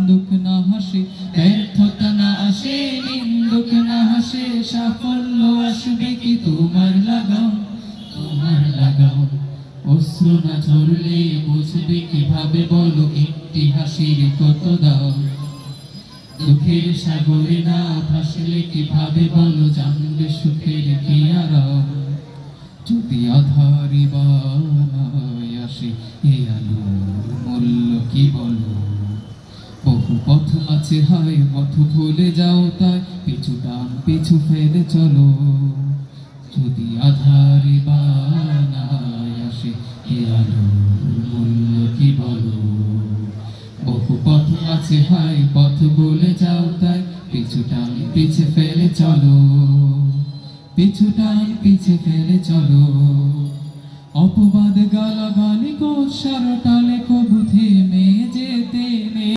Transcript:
নিন্দুক না হাসে, ব্যর্থতা না আসে নিন্দুক না হাসে, সাফল্য আসবে কি তোমার লাগাম, তোমার লাগাম। অশ্রু না ঝরলে বুঝবে কিভাবে বলো একটি হাসির কত দাম, দুঃখের সাগরে না ভাসলে কিভাবে বলো জানবে সুখের কি আরাম। যদি আধারি বানায় আসে এ আলোর মূল্য কি বলো, বহু পথ আছে হয় পথ ভুলে যাও তাই পিছু টান পিছু ফেলে চলো। যদি আধারি বানায় আসে এ আলোর মূল্য কি বলো, বহু পথ আছে হয় পথ ভুলে যাও তাই পিছু টান পিছে ফেলে চলো, পিছু টান পিছে ফেলে চলো। অপবাদ গালাগালি কোষার টালে কবু থেমে যেতে